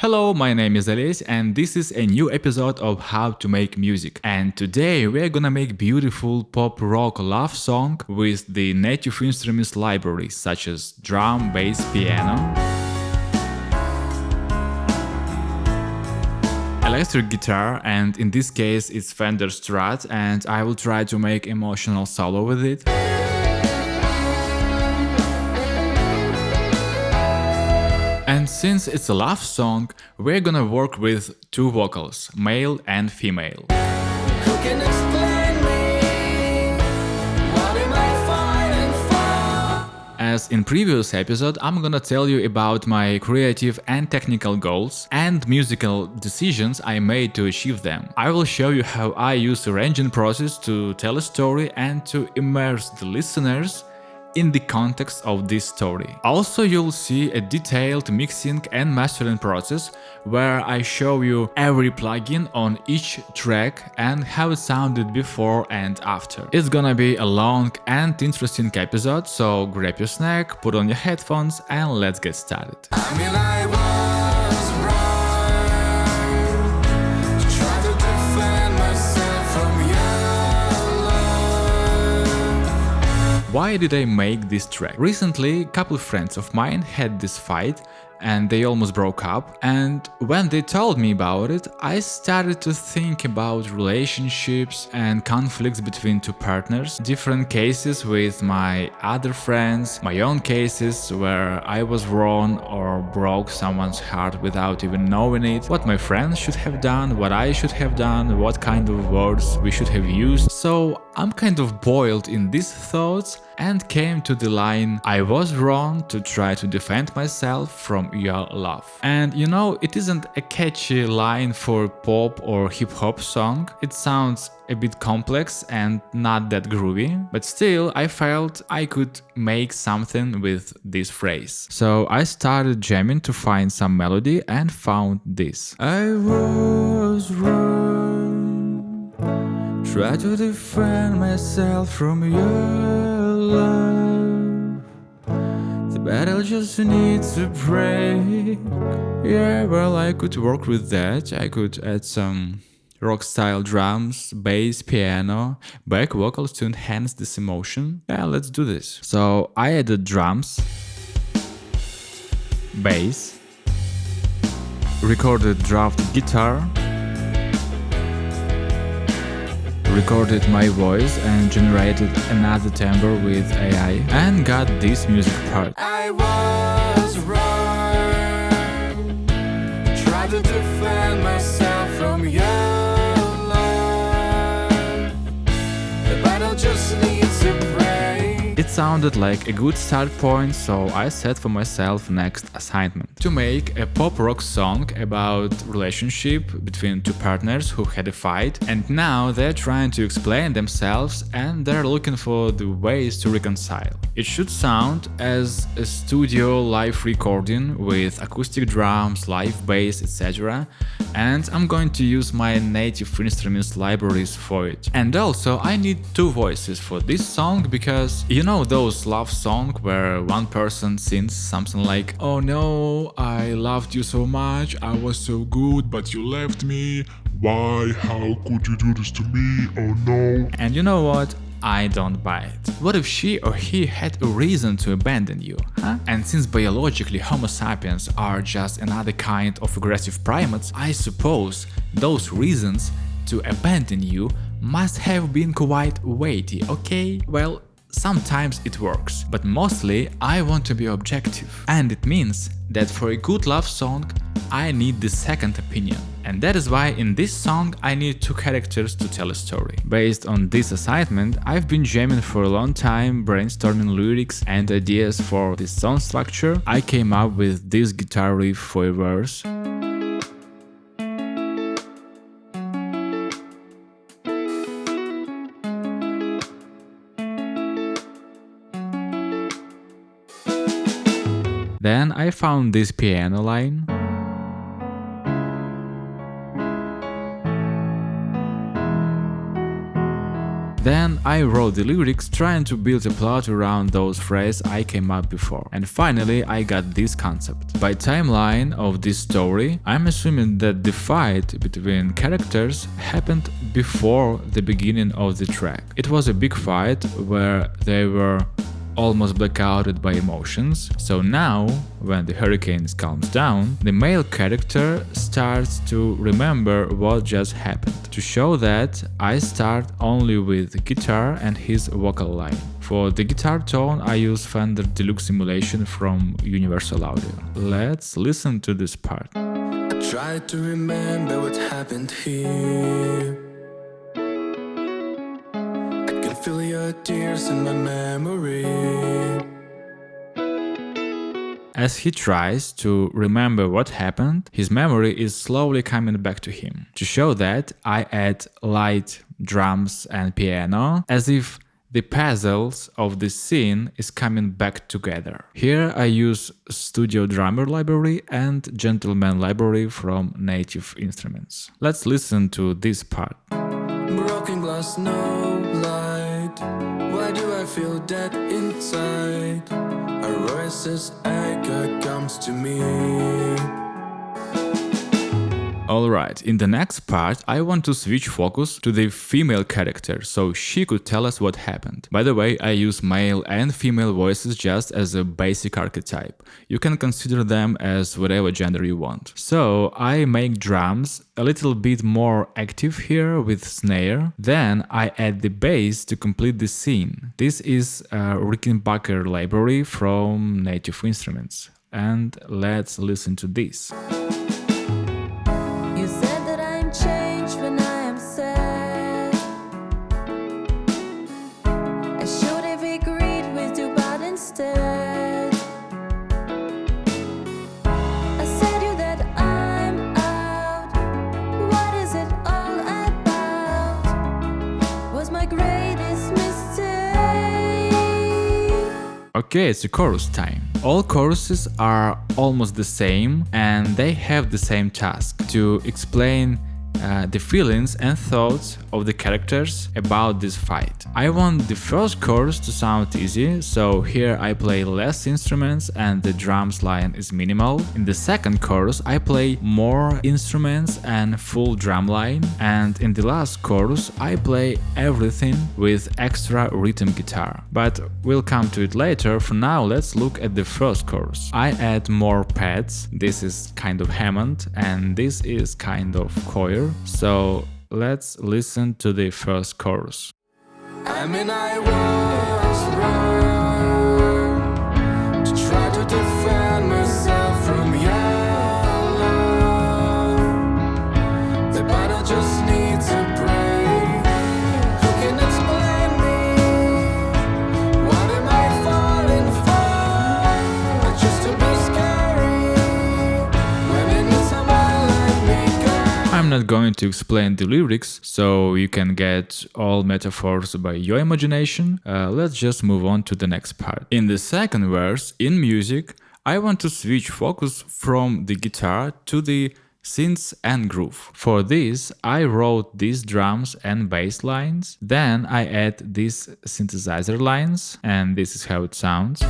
Hello, my name is Олесь and this is a new episode of How to Make Music. And today we're gonna make beautiful pop rock love song with the native instruments library such as drum, bass, piano, electric guitar, and in this case it's Fender Strat, and I will try to make emotional solo with it. And since it's a love song, we're gonna work with two vocals, male and female. Who can explain me? What am I fighting for? As in previous episode, I'm gonna tell you about my creative and technical goals and musical decisions I made to achieve them. I will show you how I use arranging process to tell a story and to immerse the listeners in the context of this story. Also, you'll see a detailed mixing and mastering process where I show you every plugin on each track and how it sounded before and after. It's gonna be a long and interesting episode, so grab your snack, put on your headphones and let's get started. I was wrong to try to defend myself from your love. Why did I make this track? Recently, a couple of friends of mine had this fight and they almost broke up, and when they told me about it, I started to think about relationships and conflicts between two partners, different cases with my other friends, my own cases where I was wrong or broke someone's heart without even knowing it, what my friends should have done, what I should have done, what kind of words we should have used. So I'm kind of boiled in these thoughts and came to the line, I was wrong to try to defend myself from your love. And you know, it isn't a catchy line for a pop or hip-hop song. It sounds a bit complex and not that groovy, but still I felt I could make something with this phrase. So I started jamming to find some melody and found this. I was wrong, try to defend myself from your love. The battle just needs to break. Yeah, well, I could work with that. I could add some rock style drums, bass, piano, back vocals to enhance this emotion. Yeah, let's do this. So I added drums, bass, recorded draft guitar, recorded my voice and generated another timbre with AI and got this music part. I was wrong, try to defend myself from your love. The battle just needs to break. It sounded like a good start point, so I set for myself next assignment. To make a pop rock song about relationship between two partners who had a fight and now they're trying to explain themselves and they're looking for the ways to reconcile. It should sound as a studio live recording with acoustic drums, live bass, etc. And I'm going to use my native instruments libraries for it. And also I need two voices for this song because you know those love songs where one person sings something like, oh no, I loved you so much, I was so good, but you left me. Why? How could you do this to me? Oh no. And you know what? I don't buy it. What if she or he had a reason to abandon you, huh? And since biologically Homo sapiens are just another kind of aggressive primates, I suppose those reasons to abandon you must have been quite weighty, okay? Well, sometimes it works, but mostly I want to be objective. And it means that for a good love song, I need the second opinion. And that is why in this song I need two characters to tell a story. Based on this assignment, I've been jamming for a long time, brainstorming lyrics and ideas for this song structure. I came up with this guitar riff for a verse. Then I found this piano line. Then I wrote the lyrics trying to build a plot around those phrases I came up before. And finally I got this concept. By timeline of this story, I'm assuming that the fight between characters happened before the beginning of the track. It was a big fight where they were almost blackouted by emotions. So now, when the hurricane calms down, the male character starts to remember what just happened. To show that, I start only with the guitar and his vocal line. For the guitar tone, I use Fender Deluxe Simulation from Universal Audio. Let's listen to this part. I try to remember what happened here. Feel your tears in my memory. As he tries to remember what happened, his memory is slowly coming back to him. To show that, I add light drums and piano, as if the puzzles of the scene is coming back together. Here I use Studio Drummer library and Gentleman library from Native Instruments. Let's listen to this part. Broken glass, no light. Why do I feel that inside? A voice's echo comes to me. Alright, in the next part I want to switch focus to the female character, so she could tell us what happened. By the way, I use male and female voices just as a basic archetype. You can consider them as whatever gender you want. So I make drums a little bit more active here with snare, then I add the bass to complete the scene. This is a Rickenbacker library from Native Instruments. And let's listen to this. You said that I'm changed when I am sad. I should have agreed with you, but instead I said you that I'm out. What is it all about? Was my greatest mistake. Okay, it's a chorus time. All choruses are almost the same and they have the same task to explain the feelings and thoughts of the characters about this fight. I want the first chorus to sound easy, so here I play less instruments and the drums line is minimal. In the second chorus I play more instruments and full drum line, and in the last chorus I play everything with extra rhythm guitar. But we'll come to it later. For now let's look at the first chorus. I add more pads, this is kind of Hammond and this is kind of choir. So let's listen to the first chorus. I mean, I was wrong to try to defend myself from your love. The battle just needs a break. Who can explain me? What am I falling for? I choose to be scary when it needs someone like me. I'm not going to explain the lyrics, so you can get all metaphors by your imagination. Let's just move on to the next part. In the second verse, in music, I want to switch focus from the guitar to the synths and groove. For this, I wrote these drums and bass lines, then I add these synthesizer lines, and this is how it sounds.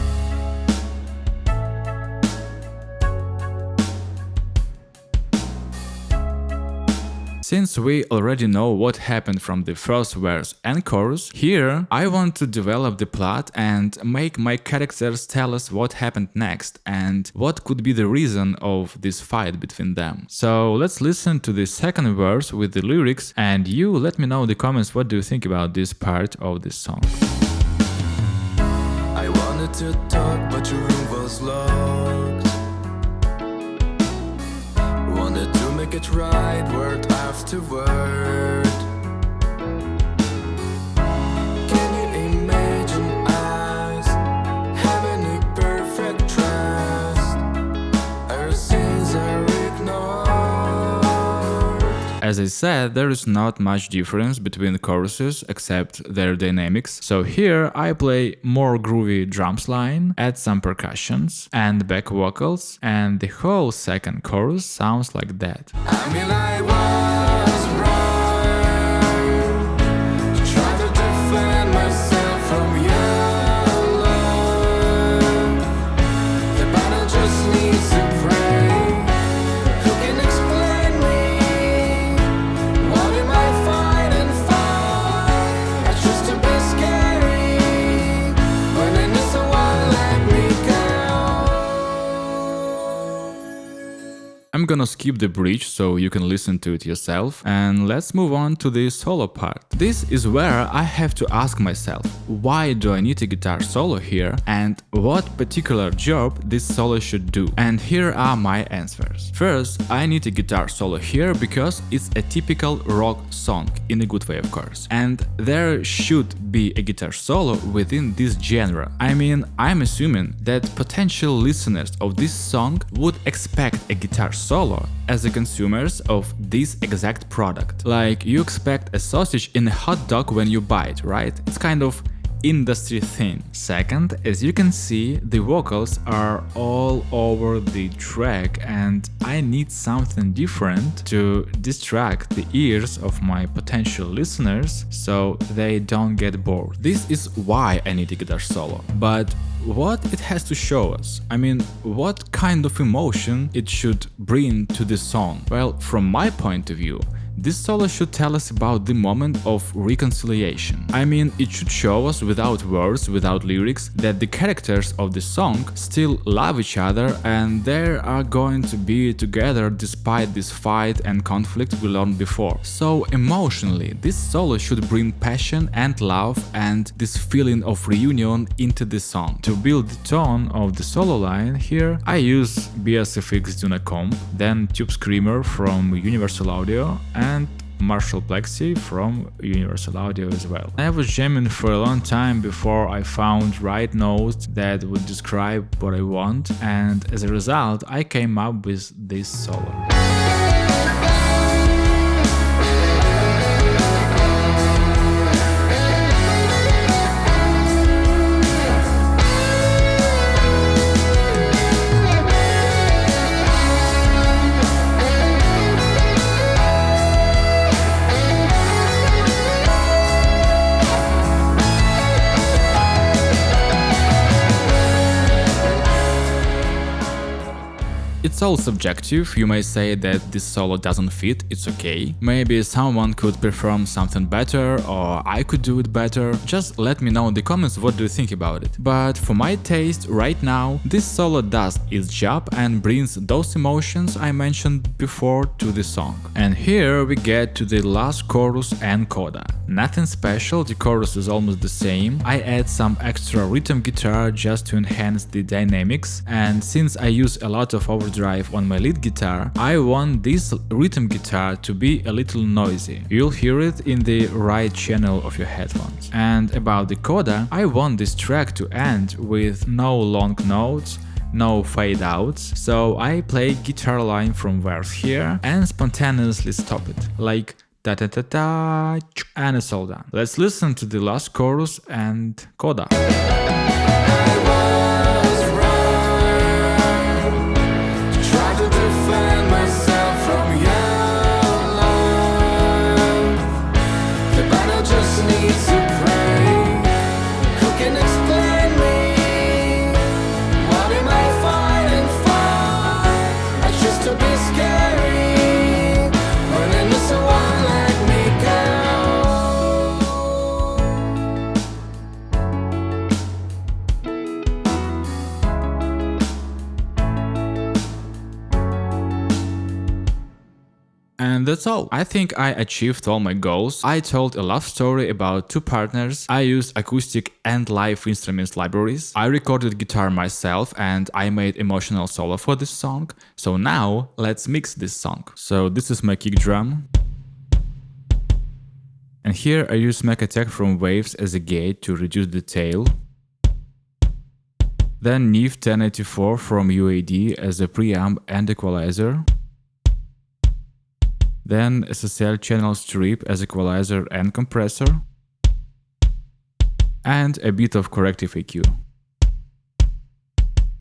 Since we already know what happened from the first verse and chorus, here I want to develop the plot and make my characters tell us what happened next and what could be the reason of this fight between them. So let's listen to the second verse with the lyrics, and you let me know in the comments what do you think about this part of this song. I wanted to talk, but your room was locked. Wanted to make it right, word after word. Can you imagine us having a perfect trust? Our sins are ignored. As I said, there is not much difference between the choruses except their dynamics. So here I play more groovy drums line, add some percussions and back vocals, and the whole second chorus sounds like that. I mean, I was wrong to try to defend gonna skip the bridge so you can listen to it yourself, and let's move on to the solo part. This is where I have to ask myself, why do I need a guitar solo here, and what particular job this solo should do? And here are my answers. First, I need a guitar solo here because it's a typical rock song, in a good way of course, and there should be a guitar solo within this genre. I mean, I'm assuming that potential listeners of this song would expect a guitar solo as the consumers of this exact product. Like you expect a sausage in a hot dog when you buy it, right? It's kind of industry thing. Second, as you can see, the vocals are all over the track and I need something different to distract the ears of my potential listeners so they don't get bored. This is why I need a guitar solo. But what it has to show us? I mean, what kind of emotion it should bring to the song? Well, from my point of view, this solo should tell us about the moment of reconciliation. I mean, it should show us without words, without lyrics, that the characters of the song still love each other and they are going to be together despite this fight and conflict we learned before. So emotionally, this solo should bring passion and love and this feeling of reunion into the song. To build the tone of the solo line here, I use BSFX Duna Comp, then Tube Screamer from Universal Audio and Marshall Plexi from Universal Audio as well. I was jamming for a long time before I found right notes that would describe what I want, and as a result I came up with this solo. It's all subjective, you may say that this solo doesn't fit, it's okay. Maybe someone could perform something better or I could do it better. Just let me know in the comments what do you think about it. But for my taste, right now, this solo does its job and brings those emotions I mentioned before to the song. And here we get to the last chorus and coda. Nothing special, the chorus is almost the same. I add some extra rhythm guitar just to enhance the dynamics, and since I use a lot of overdrive on my lead guitar, I want this rhythm guitar to be a little noisy. You'll hear it in the right channel of your headphones. And about the coda, I want this track to end with no long notes, no fade outs, so I play guitar line from verse here and spontaneously stop it, like ta ta ta ta, and it's all done. Let's listen to the last chorus and coda. And that's all. I think I achieved all my goals. I told a love story about two partners. I used acoustic and live instruments libraries. I recorded guitar myself and I made emotional solo for this song. So now let's mix this song. So this is my kick drum. And here I use Mac Attack from Waves as a gate to reduce the tail. Then Neve 1084 from UAD as a preamp and equalizer. Then SSL channel strip as equalizer and compressor. And a bit of corrective EQ.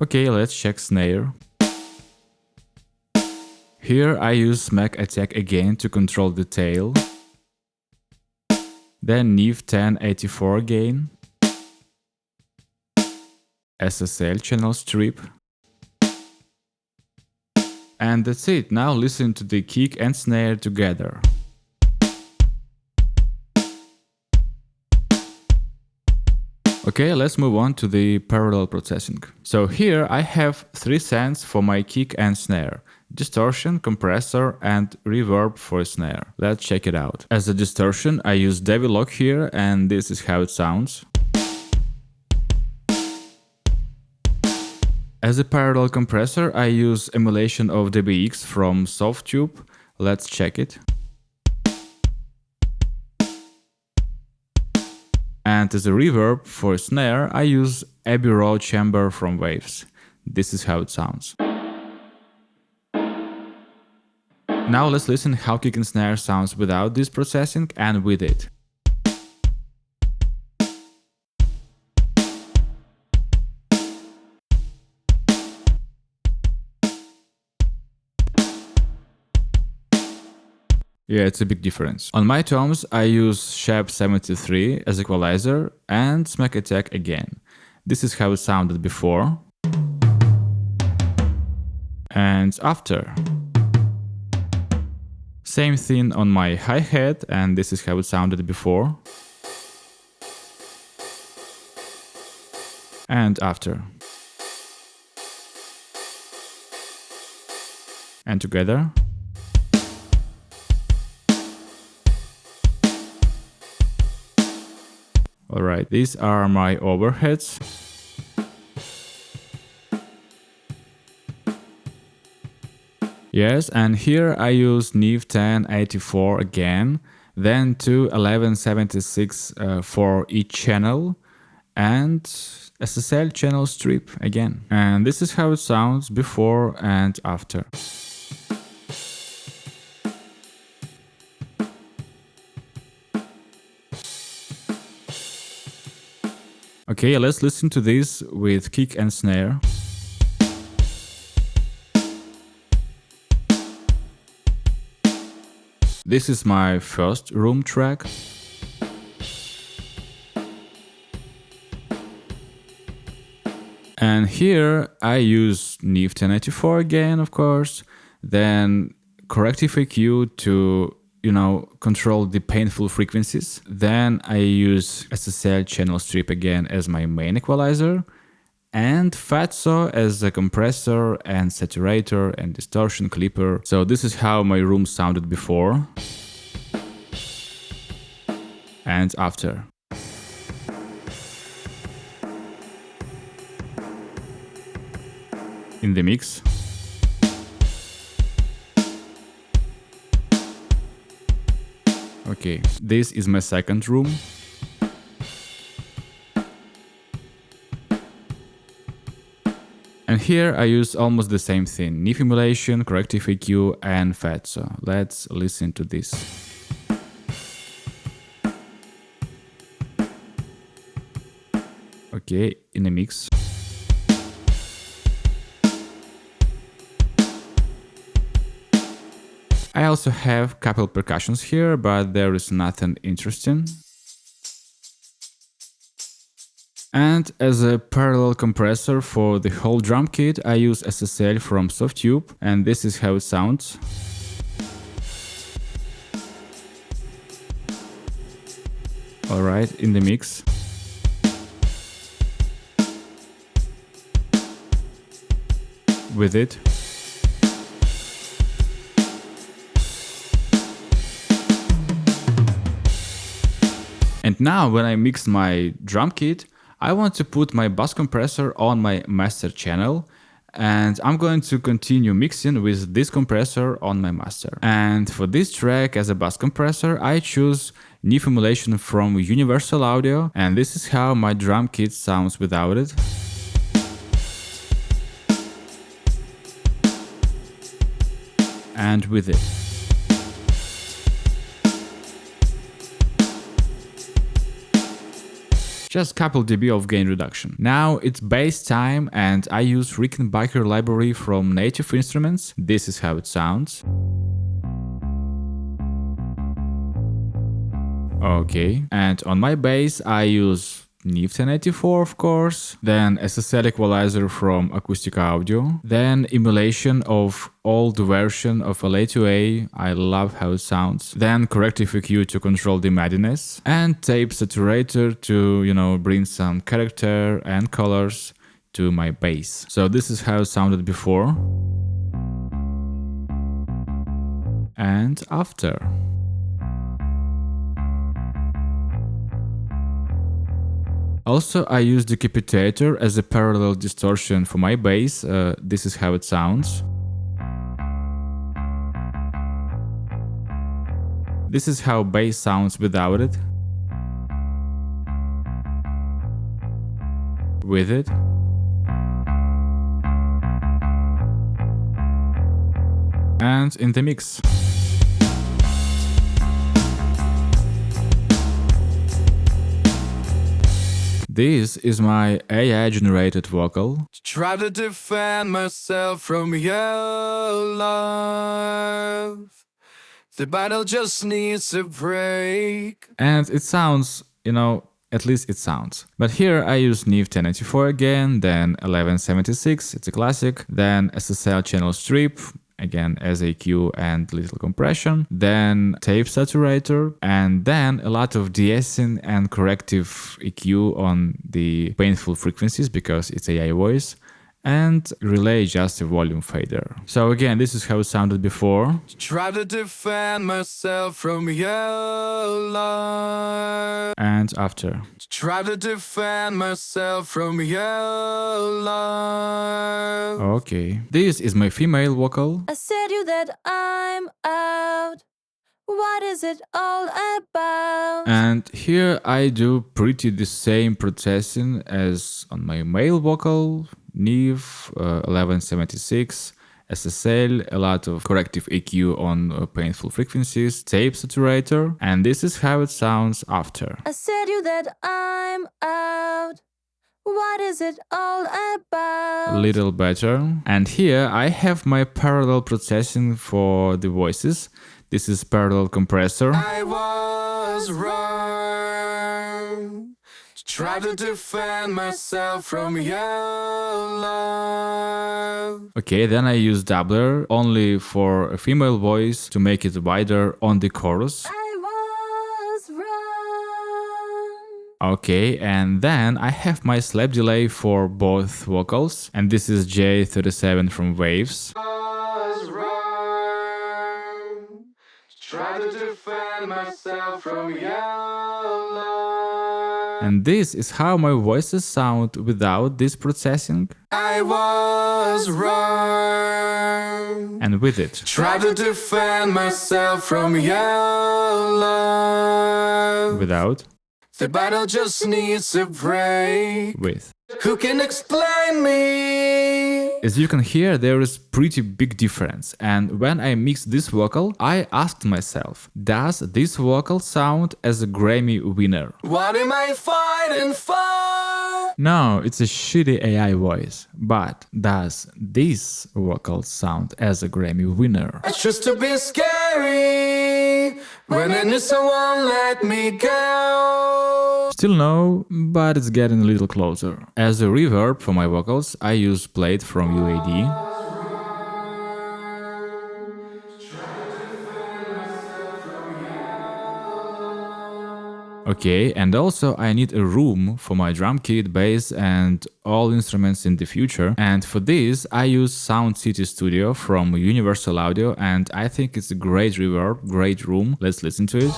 Okay, let's check snare. Here I use Mac Attack again to control the tail. Then Neve 1084 gain. SSL channel strip. And that's it, now listen to the kick and snare together. Okay, let's move on to the parallel processing. So here I have 3 cents for my kick and snare. distortion, compressor, and reverb for a snare. Let's check it out. As a distortion, I use Devil Lock here, and this is how it sounds. As a parallel compressor, I use emulation of DBX from Softtube. Let's check it. And as a reverb for a snare, I use Abbey Road Chamber from Waves. This is how it sounds. Now let's listen how kick and snare sounds without this processing and with it. Yeah, it's a big difference. On my toms, I use Sharp 73 as equalizer and Smack Attack again. This is how it sounded before and after. Same thing on my hi-hat, and this is how it sounded before and after. And together. Alright, these are my overheads. Yes, and here I use Neve 1084 again, then two 1176 for each channel, and SSL channel strip again. And this is how it sounds before and after. Okay, let's listen to this with kick and snare. This is my first room track. And here I use Neve 1084 again, of course, then corrective EQ to control the painful frequencies. Then I use SSL channel strip again as my main equalizer, and Fatso as a compressor and saturator and distortion clipper. So this is how my room sounded before and after. In the mix. Okay, this is my second room. And here I use almost the same thing, Neve emulation, corrective EQ and Fatso. Let's listen to this. Okay, in a mix. I also have couple percussions here, but there is nothing interesting. And as a parallel compressor for the whole drum kit, I use SSL from Softtube, and this is how it sounds. Alright, in the mix. With it. And now when I mix my drum kit, I want to put my bass compressor on my master channel, and I'm going to continue mixing with this compressor on my master. And for this track as a bass compressor, I choose Neve emulation from Universal Audio, and this is how my drum kit sounds without it. And with it. Just couple dB of gain reduction. Now it's bass time, and I use Rickenbacker library from Native Instruments. This is how it sounds. Okay, and on my bass I use Neve 1084, of course, then SSL equalizer from Acoustic Audio, then emulation of old version of LA2A, I love how it sounds, then corrective EQ to control the muddiness, and tape saturator to, bring some character and colors to my bass. So this is how it sounded before and after. Also, I use decapitator as a parallel distortion for my bass. This is how it sounds. This is how bass sounds without it. With it. And in the mix. This is my AI generated vocal. Try to defend myself from your love. The battle just needs a break. And it sounds, at least it sounds. But here I use Neve 1084 again, then 1176, it's a classic, then SSL channel strip, again as EQ and little compression, then tape saturator, and then a lot of de-essing and corrective EQ on the painful frequencies because it's AI voice, and relay just a volume fader. So again, this is how it sounded before. Try to defend myself from your love. And after. Try to defend myself from your love. Okay. This is my female vocal. I said you that I'm out. What is it all about? And here I do pretty the same processing as on my male vocal. Neve 1176, SSL, a lot of corrective EQ on painful frequencies, tape saturator, and this is how it sounds after. I said you that I'm out. What is it all about? A little better. And here I have my parallel processing for the voices. This is parallel compressor. I was wrong. Try to defend myself from your love. Okay, then I use doubler only for a female voice to make it wider on the chorus. I was wrong. Okay, and then I have my slap delay for both vocals, and this is J37 from Waves. I was wrong. Try to defend myself from your love. And this is how my voices sound without this processing. I was wrong. And with it. Try to defend myself from your love. Without. The battle just needs a break. With. Who can explain me? As you can hear, there is pretty big difference, and when I mixed this vocal, I asked myself, does this vocal sound as a Grammy winner? What am I fighting for? No, it's a shitty AI voice, but does this vocal sound as a Grammy winner? It's just a bit scary when I knew someone let me go. Still no, but it's getting a little closer. As a reverb for my vocals, I use Plate from UAD. Okay, and also I need a room for my drum kit, bass and all instruments in the future. And for this I use Sound City Studio from Universal Audio, and I think it's a great reverb, great room. Let's listen to it.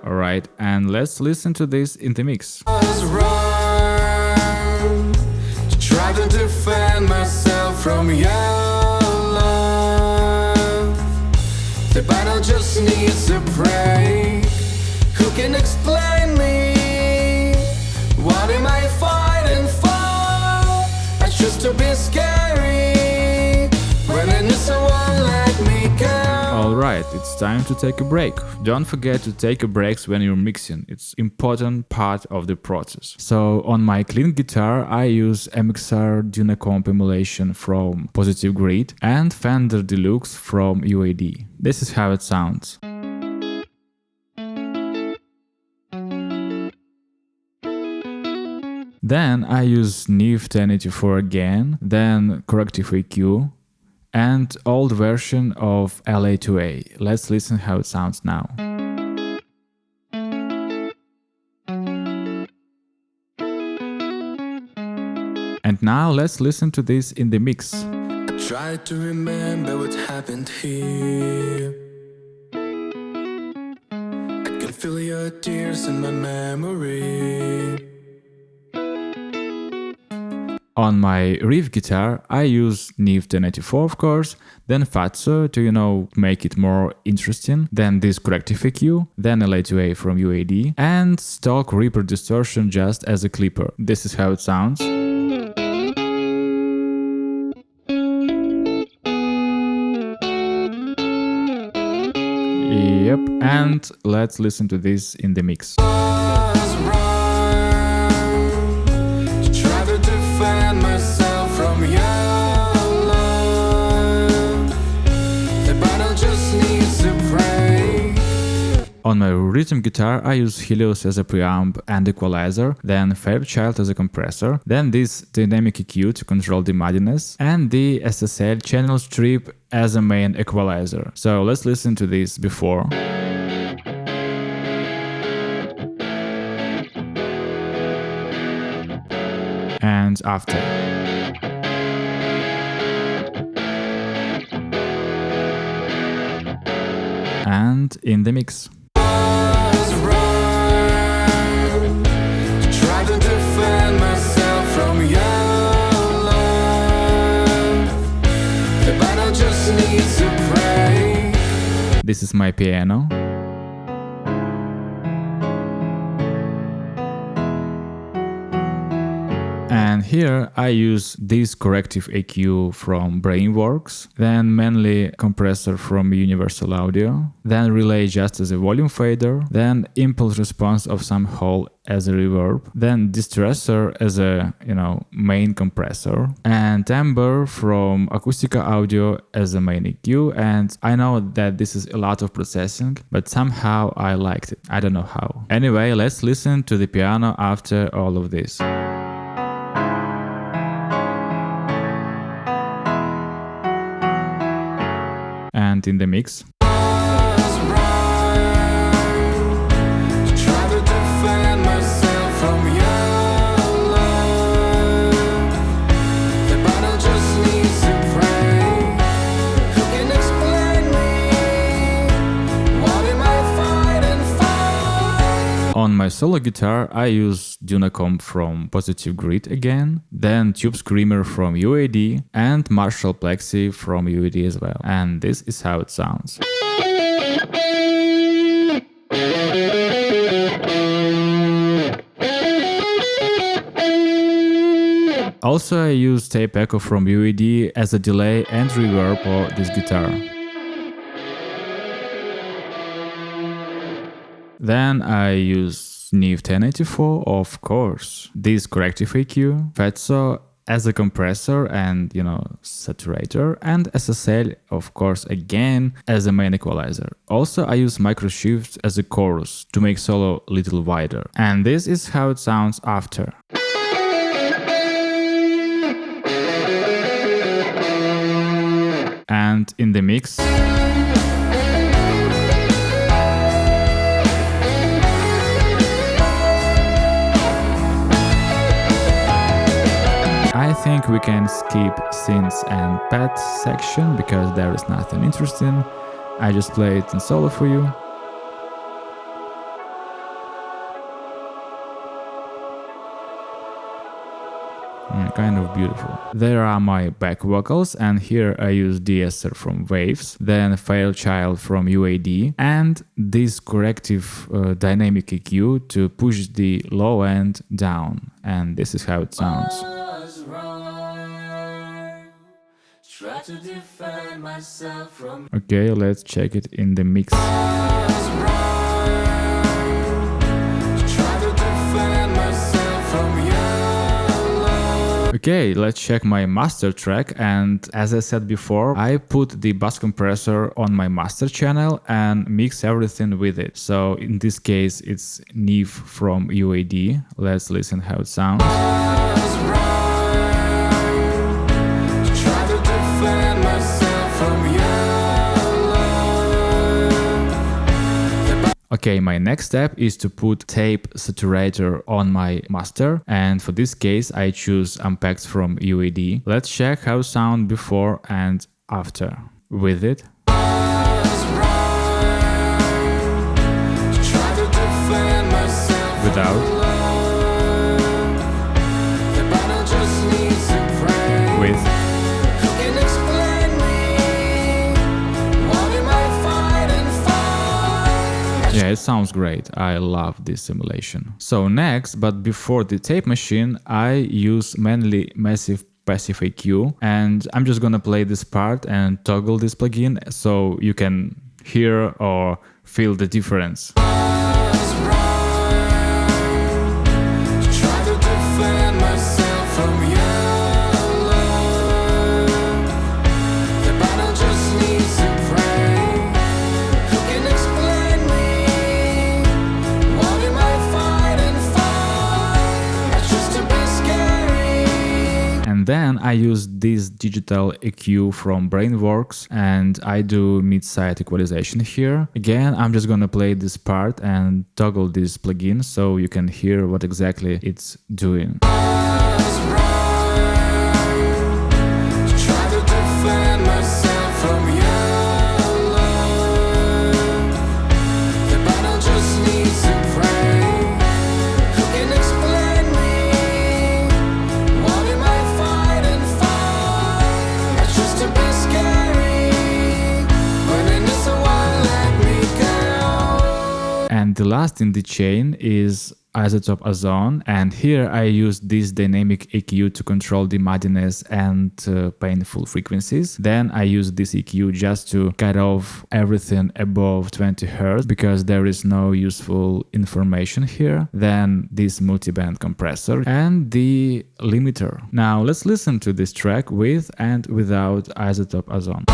Alright, and let's listen to this in the mix. I was wrong to try to defend myself from your love. The battle just needs a break. Who can explain me? What am I fighting for? It's just a bit scary when I knew someone let me go. Alright, it's time to take a break. Don't forget to take a breaks when you're mixing. It's important part of the process. So on my clean guitar I use MXR Dynacomp emulation from Positive Grid and Fender Deluxe from UAD. This is how it sounds. Then I use Neve 1084 again, then Corrective EQ, and old version of LA2A. Let's listen how it sounds now. And And now let's listen to this in the mix. I tried to remember what happened here. I can feel your tears in my memory. On my riff guitar, I use Neve 1084 of course, then Fatso to, make it more interesting, then this corrective EQ, then LA2A from UAD, and stock Reaper distortion just as a clipper. This is how it sounds. Yep, and let's listen to this in the mix. Myself from your love. The battle just needs to pray. On my rhythm guitar, I use Helios as a preamp and equalizer, then Fairchild as a compressor, then this dynamic EQ to control the muddiness, and the SSL channel strip as a main equalizer. So let's listen to this before. And after. And in the mix. Try to defend myself from your love. The battle just needs to pray. This is my piano. And here I use this corrective EQ from Brainworks, then mainly compressor from Universal Audio, then relay just as a volume fader, then impulse response of some hole as a reverb, then distressor as a, main compressor, and timbre from Acustica Audio as a main EQ. And I know that this is a lot of processing, but somehow I liked it. I don't know how. Anyway, let's listen to the piano after all of this. And in the mix. On my solo guitar, I use Dunacomp from Positive Grid again, then Tube Screamer from UAD, and Marshall Plexi from UAD as well. And this is how it sounds. Also, I use Tape Echo from UAD as a delay and reverb for this guitar. Then I use Neve 1084, of course, this corrective EQ, Fatso as a compressor and, saturator, and SSL, of course, again, as a main equalizer. Also, I use Microshift as a chorus to make solo a little wider. And this is how it sounds after. And in the mix. I think we can skip synths and pad section because there is nothing interesting. I just play it in solo for you. Kind of beautiful. There are my back vocals, and here I use de-esser from Waves, then Fairchild from UAD, and this corrective dynamic EQ to push the low end down. And this is how it sounds. Okay, let's check it in the mix. Okay, let's check my master track, and as I said before, I put the bass compressor on my master channel and mix everything with it. So in this case it's Neve from UAD. Let's listen how it sounds. Okay, my next step is to put tape saturator on my master, and for this case I choose Ampex from UAD. Let's check how it sounds before and after with it. Without. With. Yeah, it sounds great. I love this simulation. So next, but before the tape machine, I use mainly massive passive EQ, and I'm just gonna play this part and toggle this plugin so you can hear or feel the difference. Then I use this digital EQ from Brainworks and I do mid-side equalization here. Again, I'm just gonna play this part and toggle this plugin so you can hear what exactly it's doing. And the last in the chain is isotope ozone, and here I use this dynamic EQ to control the muddiness and painful frequencies. Then I use this EQ just to cut off everything above 20 Hz because there is no useful information here. Then this multiband compressor and the limiter. Now let's listen to this track with and without isotope ozone.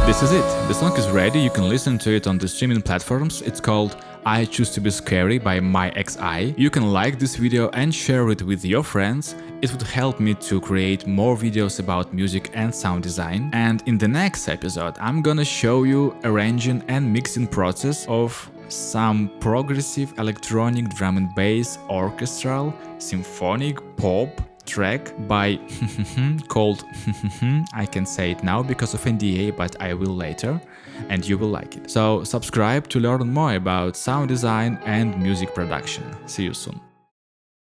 This is it. The song is ready. You can listen to it on the streaming platforms. It's called I Choose to Be Scary by My XI. You can like this video and share it with your friends. It would help me to create more videos about music and sound design. And in the next episode, I'm gonna show you arranging and mixing process of some progressive electronic drum and bass orchestral symphonic pop track by called I can say it now because of NDA, but I will later and you will like it. So subscribe to learn more about sound design and music production. See you soon.